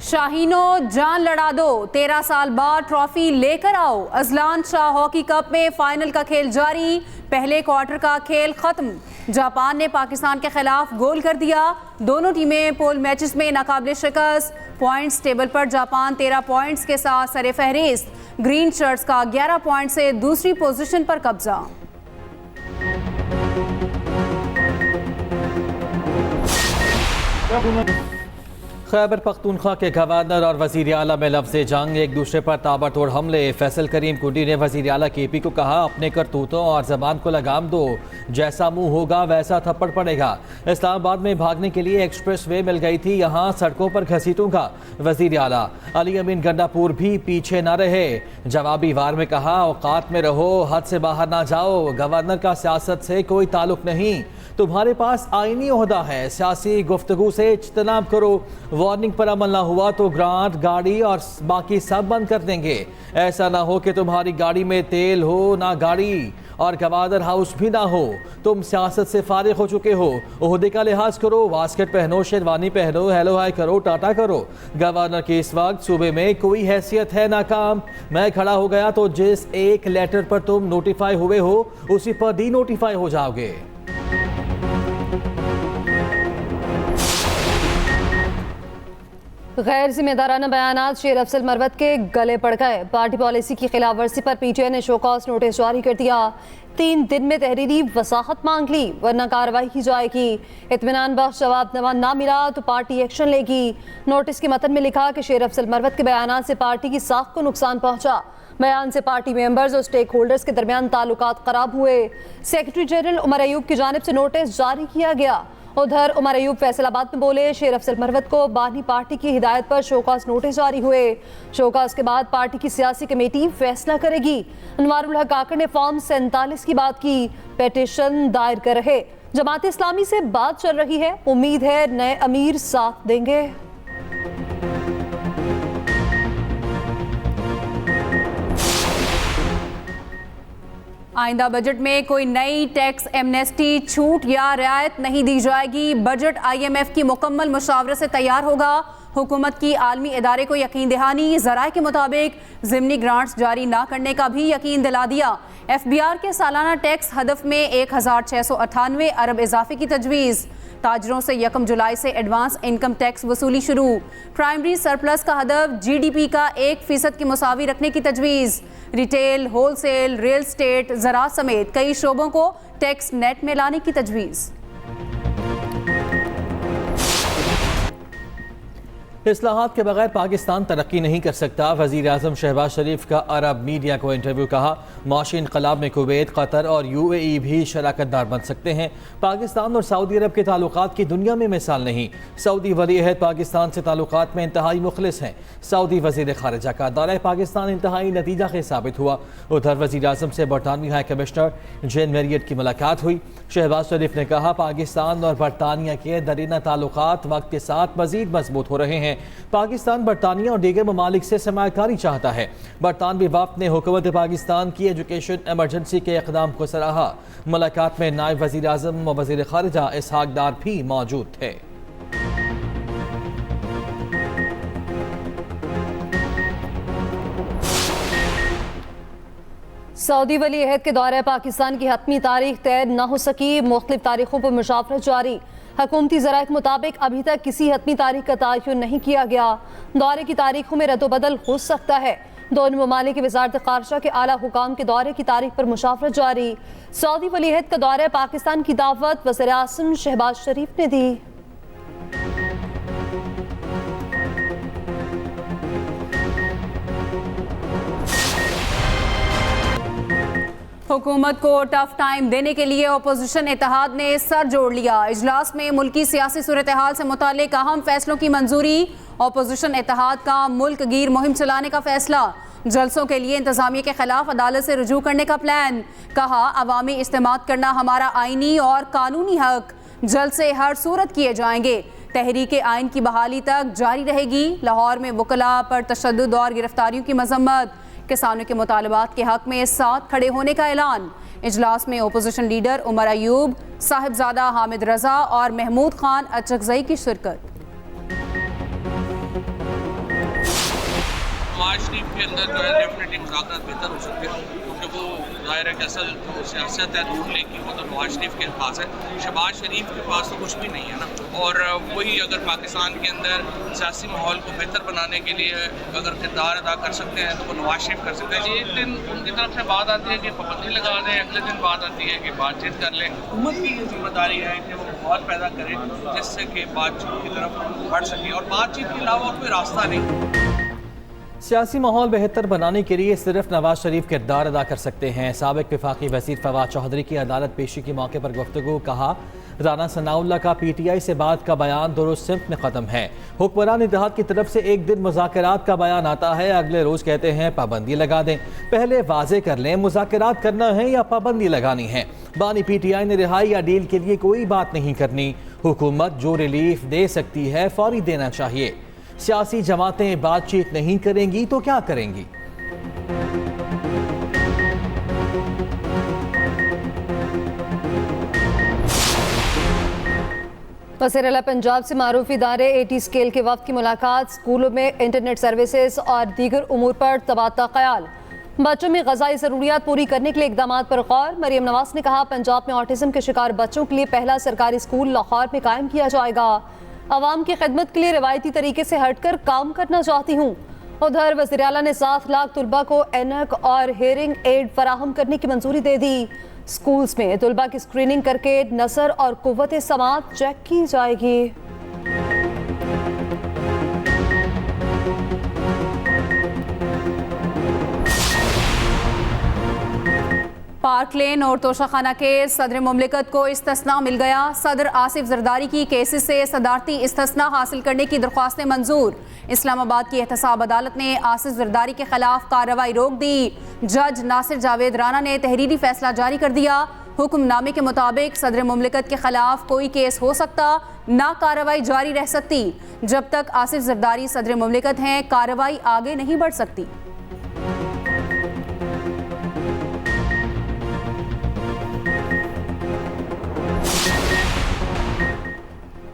शाहीनों जान लड़ा दो, 13 साल बाद ट्रॉफी लेकर आओ। अजलान शाह हॉकी कप में फाइनल का खेल जारी, पहले क्वार्टर का खेल खत्म। जापान ने पाकिस्तान के खिलाफ गोल कर दिया। दोनों टीमें पोल मैचेस में नाकाबिले शिकस्त। पॉइंट्स टेबल पर जापान 13 पॉइंट्स के साथ सरे फहरिस्त। ग्रीन शर्ट्स का 11 पॉइंट से दूसरी पोजीशन पर कब्जा। खैबर पख्तूनख्वा के गवर्नर और वज़ीर आला में लफ्ज़ जंग, एक दूसरे पर ताबड़तोड़ हमले। फैसल करीम कुंडी ने वज़ीर आला केपी को कहा, अपने करतूतों और ज़बान को लगाम दो, जैसा मुंह होगा वैसा थप्पड़ पड़ेगा। इस्लामाबाद में भागने के लिए एक्सप्रेस वे मिल गई थी, यहाँ सड़कों पर घसीटूंगा। वज़ीर आला अली अमीन गंडापुर भी पीछे न रहे, जवाबी वार में कहा, औकात में रहो, हद से बाहर ना जाओ। गवर्नर का सियासत से कोई ताल्लुक नहीं, तुम्हारे पास आईनी ओहदा है, सियासी गुफ्तगू से इज्तनाब करो। वार्निंग पर अमल ना हुआ तो ग्रांट, गाड़ी और बाकी सब बंद कर देंगे। ऐसा ना हो कि तुम्हारी गाड़ी में तेल हो ना गाड़ी और गवर्नर हाउस भी ना हो। तुम सियासत से फारिग हो चुके हो, ओहदे का लिहाज करो, वास्केट पहनो, शेरवानी पहनो, हेलो हाय करो, टाटा करो। गवर्नर की इस वक्त सूबे में कोई हैसियत है ना काम। मैं खड़ा हो गया तो जिस एक लेटर पर तुम नोटिफाई हुए हो उसी पर डी नोटिफाई हो जाओगे। गैर जिम्मेदाराना बयानात शेर अफजल मरवत के गले पड़ गए। पार्टी पॉलिसी की खिलाफ वर्जी पर पीटीआई ने शोकॉज नोटिस जारी कर दिया। 3 दिन में तहरीरी वसाहत मांग ली वरना कार्रवाई की जाएगी। इत्मीनान बख्श जवाब ना मिला तो पार्टी एक्शन लेगी। नोटिस के मतन में लिखा कि शेर अफजल मरवत के बयानात से पार्टी की साख को नुकसान पहुंचा। बयान से पार्टी मेंबर्स और स्टेक होल्डर्स के दरमियान ताल्लुकात खराब हुए। सेक्रेटरी जनरल उमर अयूब की जानिब से नोटिस जारी किया गया। उधर उमर अयूब फैसलाबाद में बोले, शेर अफजल मरवत को बानी पार्टी की हिदायत पर शोकास नोटिस जारी हुए। शोकास के बाद पार्टी की सियासी कमेटी फैसला करेगी। अनवारुल हक काकर ने फॉर्म 47 की बात की, पेटिशन दायर कर रहे। जमात इस्लामी से बात चल रही है, उम्मीद है नए अमीर साथ देंगे। आइंदा बजट में कोई नई टैक्स एमनेस्टी, छूट या रियायत नहीं दी जाएगी। बजट IMF की मुकम्मल मुशावरत से तैयार होगा। हुकूमत की आलमी इदारे को यकीन दहानी। ज़राए के मुताबिक ज़िमनी ग्रांट्स जारी ना करने का भी यकीन दिला दिया। FBR के सालाना टैक्स हदफ में 1698 अरब इजाफे की तजवीज़। ताजरों से 1 जुलाई से एडवांस इनकम टैक्स वसूली शुरू। प्राइमरी सरप्लस का हदफ GDP का 1% की मुसावी रखने की तजवीज़। रिटेल, होलसेल, रियल स्टेट, ज़राअत समेत कई शोबों को टैक्स नेट में लाने की तजवीज़। इस्लाहात के बगैर पाकिस्तान तरक्की नहीं कर सकता। वज़ीर आज़म शहबाज शरीफ का अरब मीडिया को इंटरव्यू। कहा, माशी इनकलाब में कुवैत, कतर और UAE भी शराकतदार बन सकते हैं। पाकिस्तान और सऊदी अरब के ताल्लुकात की दुनिया में मिसाल नहीं। सऊदी वली अहद पाकिस्तान से ताल्लुकात में इंतहाई मुखलिस हैं। सऊदी वज़ीर ख़ारिजा का दौरा पाकिस्तान इंतहाई नतीजा खेज साबित हुआ। उधर वज़ीर आज़म से बरतानवी हाई कमिश्नर जेन मैरियट की मुलाकात हुई। शहबाज शरीफ ने कहा, पाकिस्तान और बरतानिया के दरीना ताल्लुकात वक्त के साथ मज़ीद मजबूत हो रहे हैं। पाकिस्तान बरतानिया और दीगर ममालिक से सरमायाकारी चाहता है। बरतानवी वफ़द ने हुकूमत पाकिस्तान की एजुकेशन एमरजेंसी के इक़दाम को सराहा। मुलाकात में नायब वज़ीर आज़म और वज़ीर ख़ारिजा इसहाक डार भी मौजूद थे। सऊदी वली अहद के दौरे पाकिस्तान की हतमी तारीख तय न हो सकी। मुख्तलिफ तारीखों पर मुशावरत जारी। हुकूमती ज़राए के मुताबिक अभी तक किसी हतमी तारीख का तयन नहीं किया गया। दौरे की तारीखों में रद्दोबदल हो सकता है। दोनों ममालिक की वज़ारत ख़ारिजा के आला हुकाम के दौरे की तारीख पर मुशावरत जारी। सऊदी वली अहद का दौरा पाकिस्तान की दावत वज़ीर आज़म शहबाज शरीफ ने दी। हुकूमत को टफ टाइम देने के लिए अपोजिशन इत्तेहाद ने सर जोड़ लिया। इजलास में मुल्की सियासी सूरत हाल से मुताल्लिक अहम फैसलों की मंजूरी। अपोजिशन इत्तेहाद का मुल्क गिर मुहिम चलाने का फैसला। जलसों के लिए इंतजामिया के खिलाफ अदालत से रुजू करने का प्लान। कहा, अवामी इस्तेमाल करना हमारा आईनी और कानूनी हक। जलसे हर सूरत किए जाएंगे। तहरीक आइन की बहाली तक जारी रहेगी। लाहौर में वकला पर तशद्दुद और गिरफ्तारियों की मजम्मत। किसानों के मुतालबात के हक में साथ खड़े होने का ऐलान। इजलास में अपोजिशन लीडर उमर अयूब, साहिबजादा हामिद रजा और महमूद खान अचकजई की शिरकत। नवाज शरीफ के अंदर जो है डेफिनेटली मुज़ाकरात बेहतर हो सकते हैं, क्योंकि वो ज़ाहिर है कि असल जो सियासत है रूल लेकी वो तो नवाज शरीफ के पास है। शहबाज शरीफ के पास तो कुछ भी नहीं है ना। और वही अगर पाकिस्तान के अंदर सियासी माहौल को बेहतर बनाने के लिए अगर किरदार अदा कर सकते हैं तो वो नवाज शरीफ कर सकते हैं। एक दिन उनकी तरफ से बात आती है कि पाबंदी लगा दें, अगले दिन बात आती है कि बातचीत कर लें। हुकूमत की ये जिम्मेदारी है कि वो माहौल पैदा करे जिससे कि बातचीत की तरफ बढ़ सके, और बातचीत के अलावा और कोई रास्ता नहीं। सियासी माहौल बेहतर बनाने के लिए सिर्फ नवाज शरीफ किरदार अदा कर सकते हैं। साबिक वफाकी वज़ीर फवाद चौधरी की अदालत पेशी के मौके पर गुफ्तगू। कहा, राना सनाउल्लाह का PTI से बात का बयान दुरुस्त सिमत में ख़त्म है। हुक्मरान इत्तेहाद की तरफ से एक दिन मुज़ाकरात का बयान आता है, अगले रोज़ कहते हैं पाबंदी लगा दें। पहले वाजे कर लें मुज़ाकरात करना है या पाबंदी लगानी है। बानी PTI ने रिहाई या डील के लिए कोई बात नहीं करनी। हुकूमत जो रिलीफ दे सकती है फौरी देना चाहिए। सियासी जमातें बातचीत नहीं करेंगी तो क्या करेंगी? वज़ीर आला पंजाब से मारूफ इदारे AT स्केल के वक्त की मुलाकात। स्कूलों में इंटरनेट सर्विसेज और दीगर उमूर पर तबादला ख्याल। बच्चों में ग़ज़ाई ज़रूरियात पूरी करने के लिए इक़दाम पर गौर। मरियम नवाज़ ने कहा, पंजाब में ऑटिज़म के शिकार बच्चों के लिए पहला सरकारी स्कूल लाहौर में कायम किया जाएगा। अवाम की खिदमत के लिए रिवायती तरीके से हटकर काम करना चाहती हूँ। उधर वज़ीर आला ने 7 लाख तुलबा को ऐनक और हेयरिंग एड फराहम करने की मंजूरी दे दी। स्कूल्स में तुलबा की स्क्रीनिंग करके नसर और कुव्वत समात चेक की जाएगी। पार्क लेन और तोशाखाना के सदर मुमलिकत को इस्तिस्ना मिल गया। सदर आसिफ जरदारी की केसेस से सदारती इस्तिस्ना हासिल करने की दरख्वास्तें मंजूर। इस्लामाबाद की एहतसाब अदालत ने आसिफ जरदारी के खिलाफ कार्रवाई रोक दी। जज नासिर जावेद राना ने तहरीरी फैसला जारी कर दिया। हुक्मनामे के मुताबिक सदर मुमलिकत के खिलाफ कोई केस हो सकता, ना कार्रवाई जारी रह सकती। जब तक आसिफ जरदारी सदर मुमलिकत हैं, कार्रवाई आगे नहीं बढ़ सकती।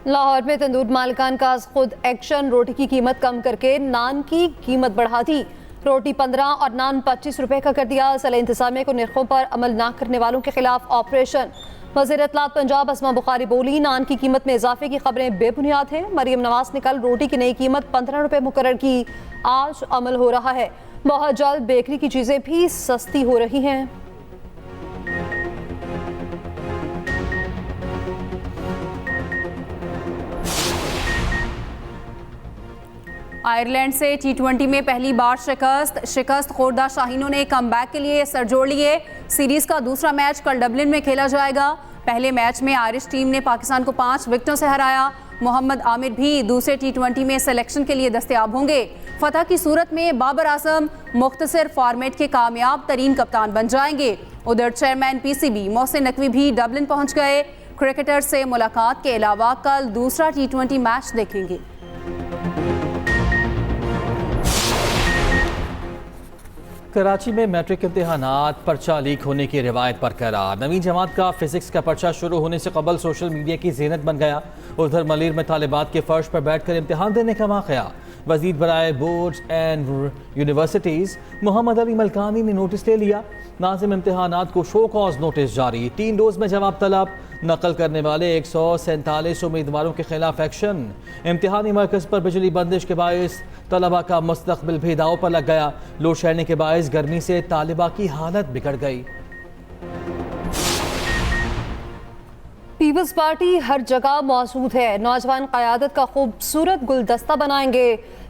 लाहौर में तंदूर मालिकान का खुद एक्शन। रोटी की कीमत कम करके नान की कीमत बढ़ा दी। रोटी 15 और नान 25 रुपए का कर दिया। असल इंतजामिया को निर्खों पर अमल ना करने वालों के खिलाफ ऑपरेशन। वज़ीर इत्तलात पंजाब अस्मा बुखारी बोली, नान की कीमत में इजाफे की खबरें बेबुनियाद हैं। मरियम नवाज ने कल रोटी की नई कीमत 15 रुपए मुकर्रर की। आज अमल हो रहा है। बहुत जल्द बेकरी की चीजें भी सस्ती हो रही हैं। आयरलैंड से T20 में पहली बार शिकस्त खोरदा शाहीनों ने कमबैक के लिए सर जोड़ लिए। सीरीज का दूसरा मैच कल डबलिन में खेला जाएगा। पहले मैच में आयरिश टीम ने पाकिस्तान को 5 विकेटों से हराया। मोहम्मद आमिर भी दूसरे T20 में सिलेक्शन के लिए दस्तयाब होंगे। फतह की सूरत में बाबर आजम मुख्तसर फॉर्मेट के कामयाब तरीन कप्तान बन जाएंगे। उधर चेयरमैन PCB मोहसिन नकवी भी डबलिन पहुंच गए। क्रिकेटर से मुलाकात के अलावा कल दूसरा T20 मैच देखेंगे। कराची में मैट्रिक इम्तिहानात पर्चा लीक होने की रिवायत बरकरार। नवीं जमात का फिजिक्स का पर्चा शुरू होने से कबल सोशल मीडिया की ज़ीनत बन गया। उधर मलीर में तालिबात के फर्श पर बैठकर इम्तिहान देने का वाक़या। वज़ीर बराए boards and universities Mohammad Ali Malkani ने नोटिस ले लिया। नाज़िम इम्तिहानात को शो कॉज नोटिस जारी। 3 रोज़ में जवाब तलब। नकल करने वाले 147 उम्मीदवारों के खिलाफ एक्शन। इम्तिहानी मरकज़ पर बिजली बंदिश के बायस तलबा का मुस्तकबिल भी दाव पर लग गया। लोड शेडिंग के बायस गर्मी से तालिबा की हालत बिगड़ गई। पीपल्स पार्टी हर जगह मौजूद है। नौजवान क़यादत का खूबसूरत गुलदस्ता बनाएंगे।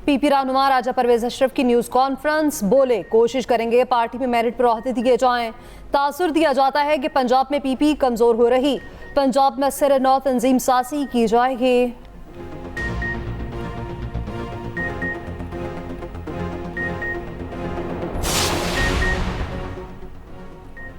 PP रहनुमा राजा परवेज अशरफ की न्यूज़ कॉन्फ्रेंस। बोले, कोशिश करेंगे पार्टी में मेरिट पर ओहदे दिए जाएं। तासुर दिया जाता है कि पंजाब में PP कमज़ोर हो रही। पंजाब में सिर नौ तंजीम सासी की जाएगी।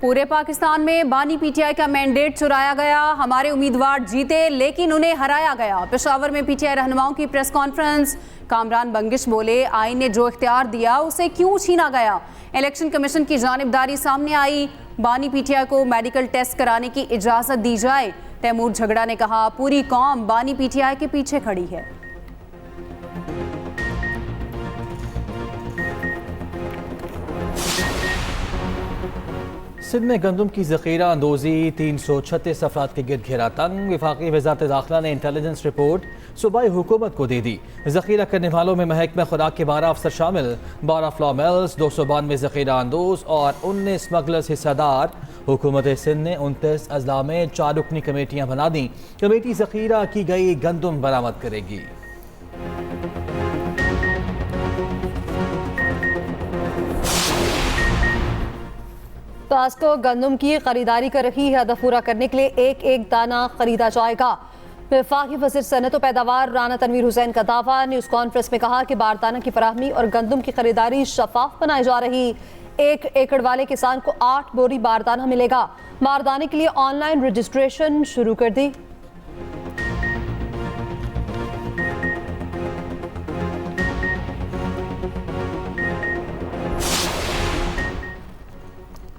पूरे पाकिस्तान में बानी पीटीआई का मैंडेट चुराया गया, हमारे उम्मीदवार जीते लेकिन उन्हें हराया गया। पेशावर में पीटीआई रहनुमाओं की प्रेस कॉन्फ्रेंस, कामरान बंगिश बोले आईन ने जो इख्तियार दिया उसे क्यों छीना गया। इलेक्शन कमीशन की जानिबदारी सामने आई, बानी पीटीआई को मेडिकल टेस्ट कराने की इजाजत दी जाए। तैमूर झगड़ा ने कहा पूरी कौम बानी पीटीआई के पीछे खड़ी है। सिंध में गंदम की ज़ख़ीरा अंदोज़ी 336 अफराद के गिरद घेरा तंग। वफाकी वज़ारत दाखिला ने इंटेलिजेंस रिपोर्ट सूबाई हुकूमत को दे दी। ज़ख़ीरा करने वालों में महकमा खुराक के 12 अफसर शामिल, 12 फ्लॉ मिल्स, 292 ज़ख़ीरा अंदोज़ और 19 स्मगलर्स हिस्सेदार। हुकूमत सिंध ने 29 अजला में 4 रुकनी कमेटियाँ बना दी। कमेटी ज़ख़ीरा की गई गंदम बरामद करेगी। पास्को गंदम की खरीदारी कर रही है, हदफ पूरा करने के लिए एक एक दाना खरीदा जाएगा। वफाकी वज़ीर सनअत व पैदावार राना तनवीर हुसैन का दावा। न्यूज़ कॉन्फ्रेंस में कहा कि बारदाना की फराहमी और गंदम की खरीदारी शफाफ बनाई जा रही। 1 एकड़ वाले किसान को 8 बोरी बारदाना मिलेगा। बारदाने के लिए ऑनलाइन रजिस्ट्रेशन शुरू कर दी।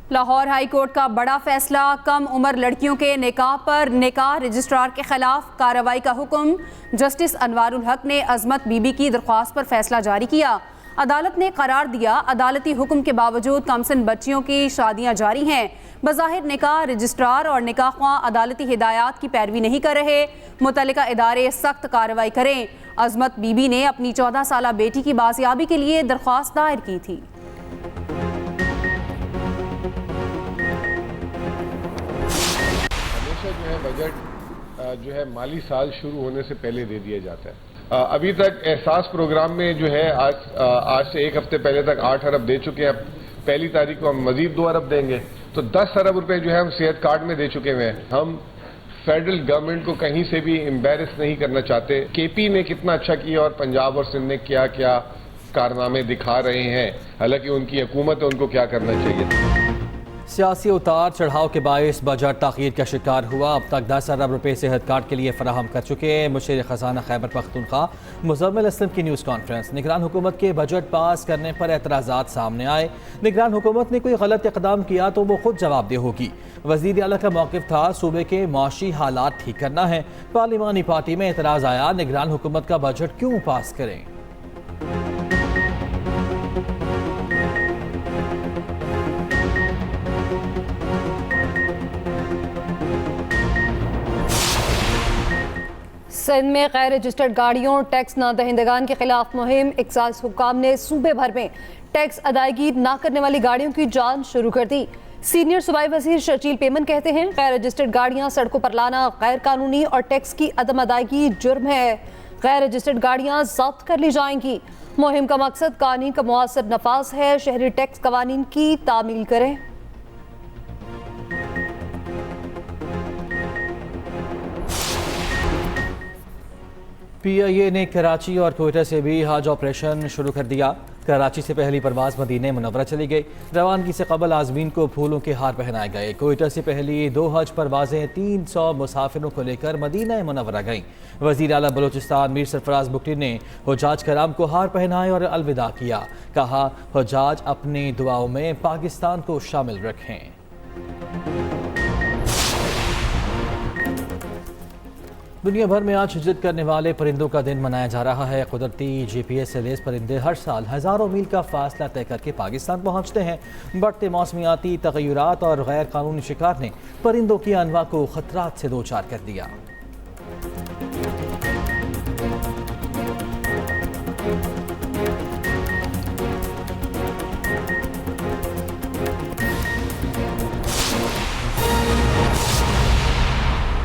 लाहौर हाई कोर्ट का बड़ा फैसला, कम उम्र लड़कियों के निकाह पर निकाह रजिस्ट्रार के खिलाफ कार्रवाई का हुक्म। जस्टिस अनवारुल हक ने अजमत बीबी की दरख्वास्त पर फैसला जारी किया। अदालत ने करार दिया अदालती हुक्म के बावजूद कमसिन बच्चियों की शादियां जारी हैं। बज़ाहिर निकाह रजिस्ट्रार और निकाह ख्वाह अदालती हिदायत की पैरवी नहीं कर रहे, मुतल्लिका इदारे सख्त कार्रवाई करें। अजमत बीबी ने अपनी 14 साला बेटी की बाजियाबी के लिए दरख्वास्त दायर की थी। जो है बजट जो है माली साल शुरू होने से पहले दे दिया जाता है। अभी तक एहसास प्रोग्राम में जो है आज से 1 हफ्ते पहले तक 8 अरब दे चुके हैं। अब पहली तारीख को हम मजीद 2 अरब देंगे, तो 10 अरब रुपए जो है हम सेहत कार्ड में दे चुके हैं। हम फेडरल गवर्नमेंट को कहीं से भी एम्बेरस नहीं करना चाहते। केपी ने कितना अच्छा किया और पंजाब और सिंध ने क्या क्या कारनामे दिखा रहे हैं, हालांकि उनकी हुकूमत है, उनको क्या करना चाहिए। सियासी उतार चढ़ाव के बायस बजट ताख़ीर का शिकार हुआ। अब तक 10 अरब रुपए सेहत कार्ड के लिए फराहम कर चुके हैं। मुशीर ख़ज़ाना खैबर पख्तूनख्वा मुज़म्मिल असलम की न्यूज़ कॉन्फ्रेंस। निगरान हुकूमत के बजट पास करने पर एतराज़ात सामने आए। निगरान हुकूमत ने कोई गलत इक़दाम किया तो वो खुद जवाबदेह होगी। वज़ीर आला का मौक़िफ़ था सूबे के माशी हालात ठीक करना है। पार्लिमानी पार्टी में एतराज़ आया निगरान हुकूमत का बजट क्यों पास करें। सिंध में गैर रजिस्टर्ड गाड़ियों टैक्स न दहिंदगान के खिलाफ मुहिम। एक्साइज हुक्काम ने सूबे भर में टैक्स अदायगी न करने वाली गाड़ियों की जांच शुरू कर दी। सीनियर सूबाई वजीर शर्जील पेमन कहते हैं गैर रजिस्टर्ड गाड़ियां सड़कों पर लाना गैर कानूनी और टैक्स की अदम अदायगी जुर्म है। गैर रजिस्टर्ड गाड़ियां जब्त कर ली जाएंगी। मुहिम का मकसद कानून का मुअस्सर नफाज है। शहरी टैक्स कवानीन की तामील करें। PIA ने कराची और कोयटा से भी हज ऑपरेशन शुरू कर दिया। कराची से पहली परवाज़ मदीना मुनव्वरा चली गई। रवानगी से कबल आज़मीन को फूलों के हार पहनाए गए। कोयटा से पहली 2 हज परवाज़ें 300 मुसाफिरों को लेकर मदीना मुनव्वरा गईं। वज़ीर आला बलूचिस्तान मीर सरफराज बुगटी ने हुज्जाज कराम को हार पहनाए और अलविदा किया। कहा हुज्जाज अपनी दुआओं में पाकिस्तान को शामिल रखें। दुनिया भर में आज हिजरत करने वाले परिंदों का दिन मनाया जा रहा है। कुदरती GPS से लैस परिंदे हर साल हज़ारों मील का फासला तय करके पाकिस्तान पहुँचते हैं। बढ़ते मौसमियाती तग़य्युरात और गैर कानूनी शिकार ने परिंदों की अनवा को ख़तरात से दो चार कर दिया।